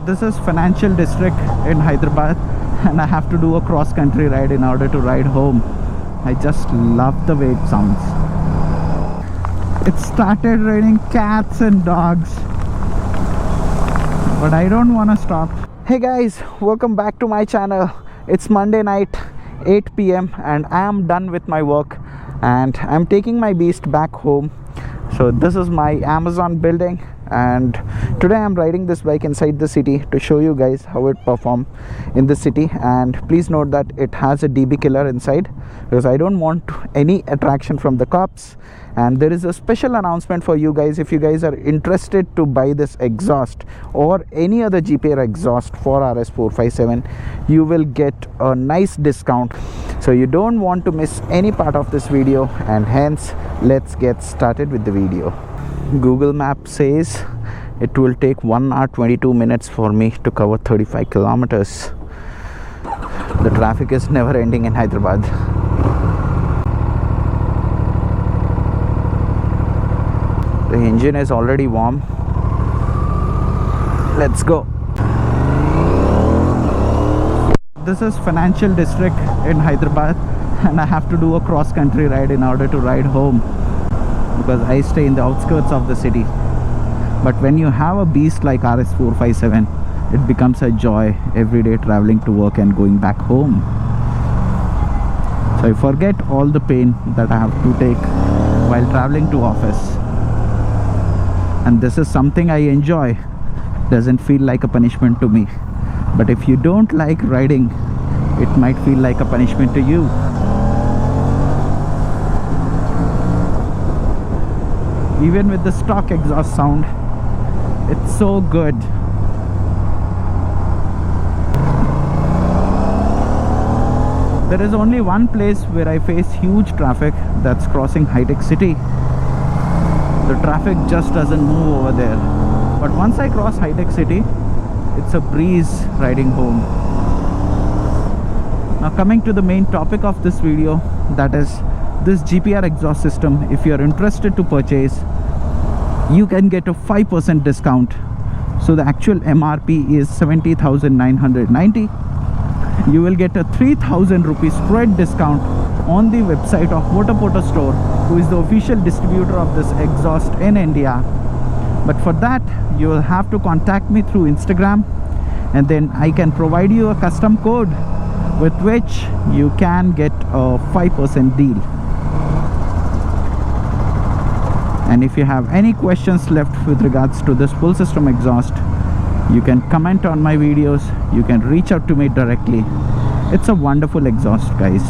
This is financial district in Hyderabad, and I have to do a cross-country ride in order to ride home. I just love the way it sounds. It started raining cats and dogs, but I don't want to stop. Hey guys, welcome back to my channel. It's Monday night, 8 p.m. and I am done with my work and I'm taking my beast back home. So this is my Amazon building, and today I'm riding this bike inside the city to show you guys how it performs in the city. And please note that it has a DB killer inside, because I don't want any attraction from the cops. And there is a special announcement for you guys. If you guys are interested to buy this exhaust or any other GPR exhaust for RS457, you will get a nice discount. So you don't want to miss any part of this video, and hence let's get started with the video. Google Maps says it will take 1 hour 22 minutes for me to cover 35 kilometers. The traffic is never ending in Hyderabad. The engine is already warm. Let's go. This is financial district in Hyderabad, and I have to do a cross-country ride in order to ride home, because I stay in the outskirts of the city. But when you have a beast like RS457, it becomes a joy every day traveling to work and going back home. So I forget all the pain that I have to take while traveling to office. And this is something I enjoy. Doesn't feel like a punishment to me. But if you don't like riding, it might feel like a punishment to you. Even with the stock exhaust sound, it's so good. There is only one place where I face huge traffic, that's crossing high-tech city. The traffic just doesn't move over there. But once I cross high-tech city, it's a breeze riding home. Now coming to the main topic of this video, that is this GPR exhaust system. If you are interested to purchase, you can get a 5% discount. So the actual MRP is 70,990. You will get a 3,000 rupees spread discount on the website of Motor Store, who is the official distributor of this exhaust in India. But for that, you will have to contact me through Instagram, and then I can provide you a custom code with which you can get a 5% deal. And if you have any questions left with regards to this full system exhaust, you can comment on my videos, you can reach out to me directly. It's a wonderful exhaust, guys.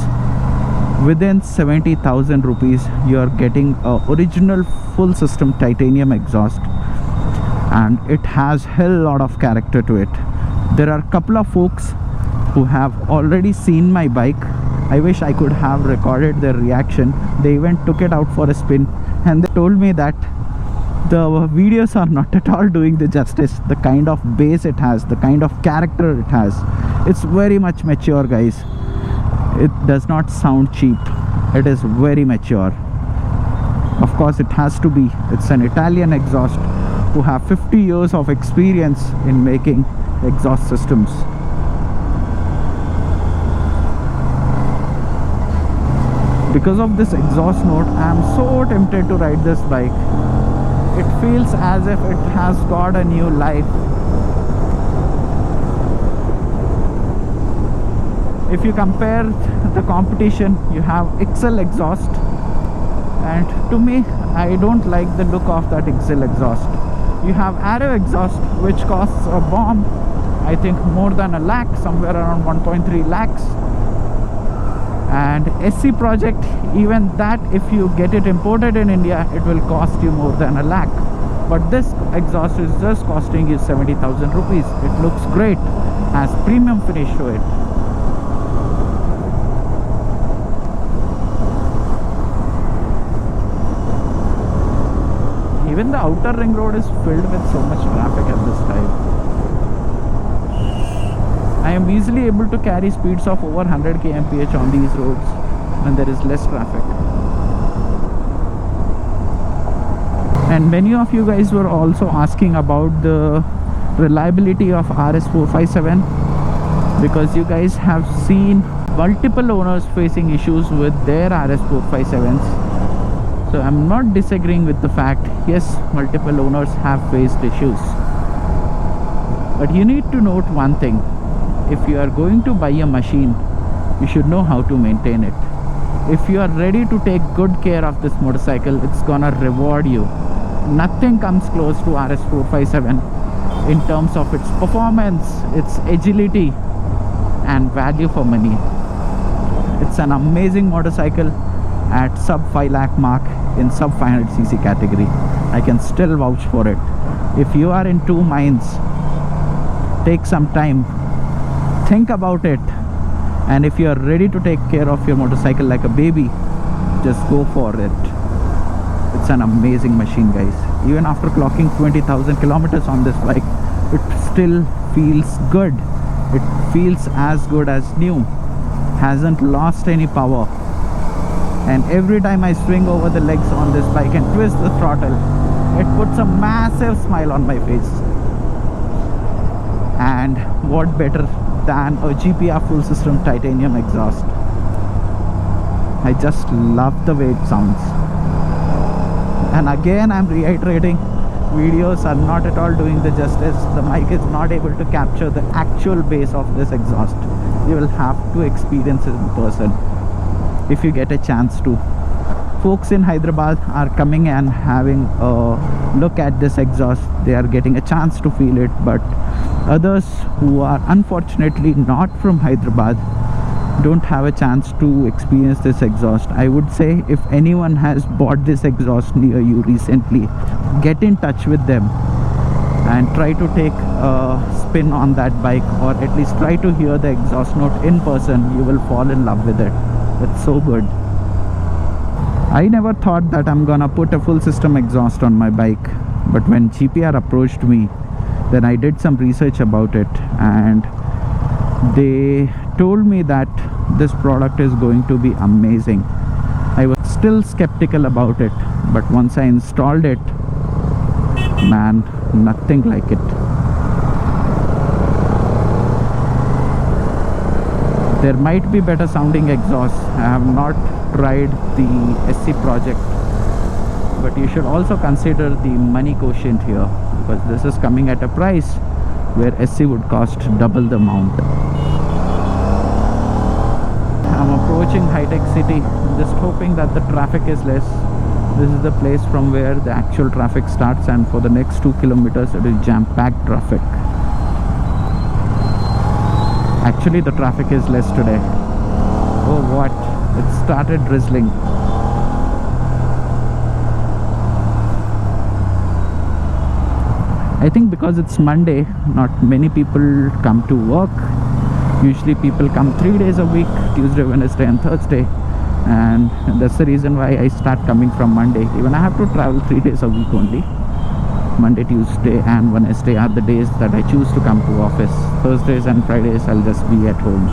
Within 70,000 rupees, you are getting a original full system titanium exhaust, and it has hell lot of character to it. There are a couple of folks who have already seen my bike. I wish I could have recorded their reaction. They even took it out for a spin, and they told me that the videos are not at all doing the justice. The kind of bass it has, the kind of character it has, it's very much mature, guys. It does not sound cheap. It is very mature. Of course it has to be. It's an Italian exhaust who have 50 years of experience in making exhaust systems. Because of this exhaust note, I am so tempted to ride this bike. It feels as if it has got a new life. If you compare the competition, you have XL exhaust, and to me, I don't like the look of that XL exhaust. You have Aero exhaust, which costs a bomb, I think more than a lakh, somewhere around 1.3 lakhs. And SC project, even that, if you get it imported in India, it will cost you more than a lakh. But this exhaust is just costing you 70,000 rupees. It looks great, has premium finish to it. Even the outer ring road is filled with so much traffic at this time. I am easily able to carry speeds of over 100 kmph on these roads when there is less traffic. And many of you guys were also asking about the reliability of RS457, because you guys have seen multiple owners facing issues with their RS457s. So I'm not disagreeing with the fact, yes, multiple owners have faced issues, but you need to note one thing: if you are going to buy a machine, you should know how to maintain it. If you are ready to take good care of this motorcycle, it's gonna reward you. Nothing comes close to RS457 in terms of its performance, its agility, and value for money. It's an amazing motorcycle at sub 5 lakh mark in sub 500cc category. I can still vouch for it. If you are in two minds, take some time, think about it, and if you are ready to take care of your motorcycle like a baby, just go for it. It's an amazing machine, guys. Even after clocking 20,000 kilometers on this bike, it still feels good. It feels as good as new, hasn't lost any power. And every time I swing over the legs on this bike and twist the throttle, it puts a massive smile on my face. And what better than a GPR full system titanium exhaust? I just love the way it sounds. And again, I'm reiterating, videos are not at all doing the justice. The mic is not able to capture the actual bass of this exhaust. You will have to experience it in person if you get a chance to. Folks in Hyderabad are coming and having a look at this exhaust. They are getting a chance to feel it, but others who are unfortunately not from Hyderabad don't have a chance to experience this exhaust. I would say, if anyone has bought this exhaust near you recently, get in touch with them and try to take a spin on that bike, or at least try to hear the exhaust note in person. You will fall in love with it. It's so good. I never thought that I'm gonna put a full system exhaust on my bike, but when GPR approached me, then I did some research about it, and they told me that this product is going to be amazing. I was still skeptical about it, but once I installed it, man, nothing like it. There might be better sounding exhausts. I have not tried the SC project, but you should also consider the money quotient here, because this is coming at a price where SC would cost double the amount. I'm approaching high-tech city, just hoping that the traffic is less. This is the place from where the actual traffic starts, and for the next 2 kilometers it is jam-packed traffic. Actually, the traffic is less today. Oh what, it started drizzling. I think because it's Monday, not many people come to work. Usually people come 3 days a week, Tuesday, Wednesday and Thursday, and that's the reason why I start coming from Monday. Even I have to travel 3 days a week only. Monday, Tuesday and Wednesday are the days that I choose to come to office. Thursdays and Fridays I'll just be at home.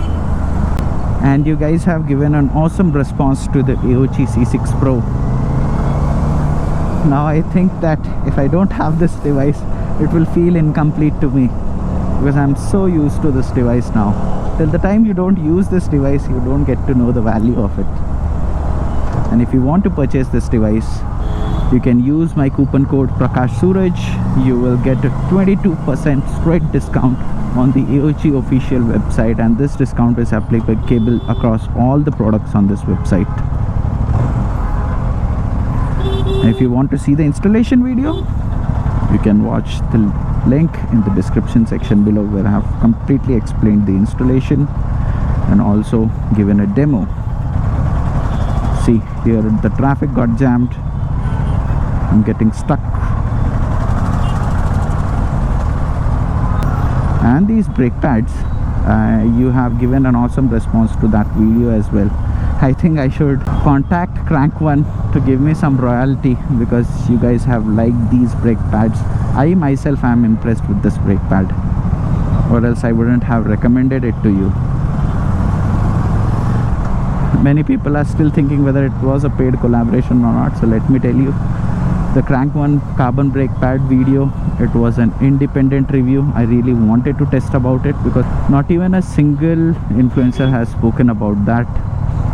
And you guys have given an awesome response to the AOG C6 Pro. Now I think that if I don't have this device, it will feel incomplete to me, because I'm so used to this device now. Till the time you don't use this device, you don't get to know the value of it. And if you want to purchase this device, you can use my coupon code Prakash Suraj. You will get a 22% straight discount on the AOG official website, and this discount is applicable across all the products on this website. And if you want to see the installation video, you can watch the link in the description section below, where I have completely explained the installation and also given a demo. See, here the traffic got jammed. I'm getting stuck. And these brake pads, you have given an awesome response to that video as well. I think I should contact Crank One to give me some royalty, because you guys have liked these brake pads. I myself am impressed with this brake pad, or else I wouldn't have recommended it to you. Many people are still thinking whether it was a paid collaboration or not, so let me tell you, the Crank One carbon brake pad video It was an independent review. I really wanted to test about it because not even a single influencer has spoken about that.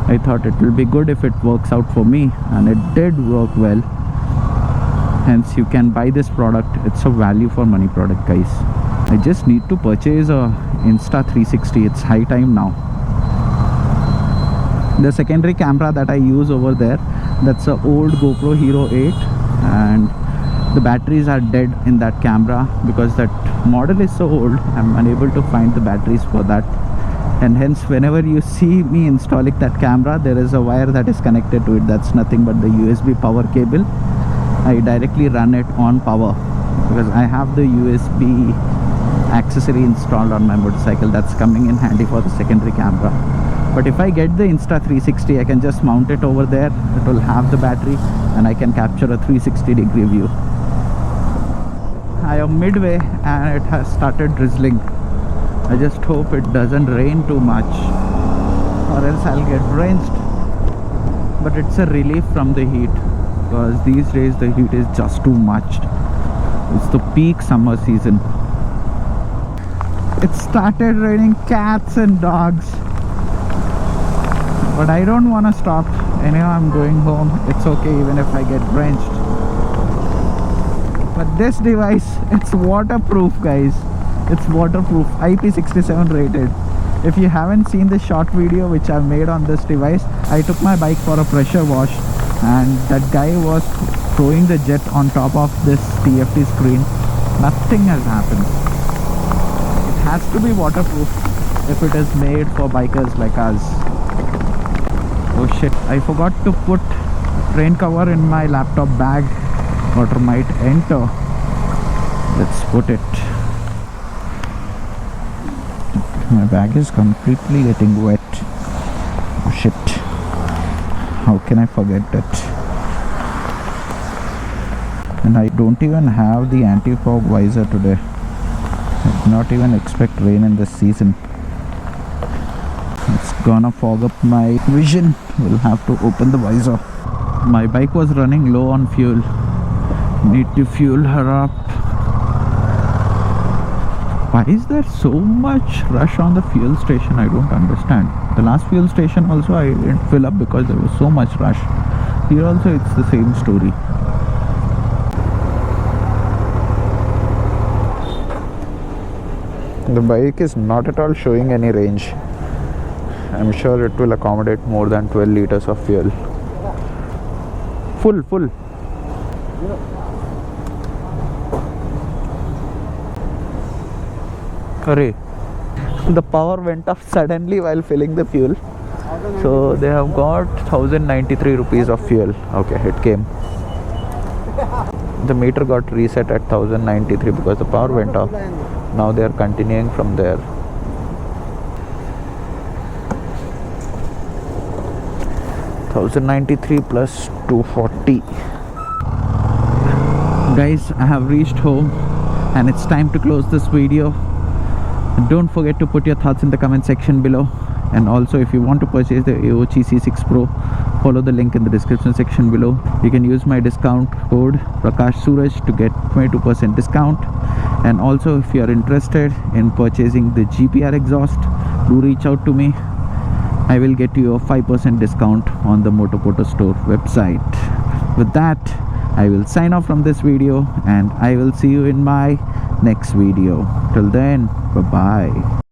I thought it will be good if it works out for me, and it did work well. Hence you can buy this product. It's a value for money product, guys. I just need to purchase a Insta360. It's high time now. The secondary camera that I use over there, that's an old GoPro Hero 8, and the batteries are dead in that camera because that model is so old. I'm unable to find the batteries for that, and hence whenever you see me installing that camera, there is a wire that is connected to it. That's nothing but the USB power cable. I directly run it on power because I have the USB accessory installed on my motorcycle. That's coming in handy for the secondary camera. But if I get the Insta360, I can just mount it over there. It will have the battery and I can capture a 360-degree view. I am midway and it has started drizzling. I just hope it doesn't rain too much or else I'll get drenched. But it's a relief from the heat, because these days the heat is just too much. It's the peak summer season. It started raining cats and dogs, but I don't want to stop. Anyhow, I'm going home. It's okay even if I get drenched. But this device, it's waterproof, guys. It's waterproof, IP67 rated. If you haven't seen the short video which I've made on this device, I took my bike for a pressure wash, and that guy was throwing the jet on top of this TFT screen. Nothing has happened. It has to be waterproof if it is made for bikers like us. Oh shit, I forgot to put rain cover in my laptop bag. Water might enter. Let's put it. My bag is completely getting wet. Oh shit. How can I forget that? And I don't even have the anti-fog visor today. I did not even expect rain in this season. It's gonna fog up my vision. We'll have to open the visor. My bike was running low on fuel. Need to fuel her up. Why is there so much rush on the fuel station? I don't understand. The last fuel station also I didn't fill up because there was so much rush. Here also it's the same story. The bike is not at all showing any range. I'm sure it will accommodate more than 12 liters of fuel. Full. Hurry. The power went off suddenly while filling the fuel. So they have got 1093 rupees of fuel. Okay, it came. The meter got reset at 1093 because the power went off. Now they are continuing from there. $1,093 plus 240. Guys, I have reached home and it's time to close this video. Don't forget to put your thoughts in the comment section below, and also if you want to purchase the AOG C6 Pro, follow the link in the description section below. You can use my discount code Prakash Suraj to get 22% discount. And also if you are interested in purchasing the GPR exhaust, do reach out to me. I will get you a 5% discount on the Motopoto store website. With that, I will sign off from this video and I will see you in my next video. Till then, bye bye.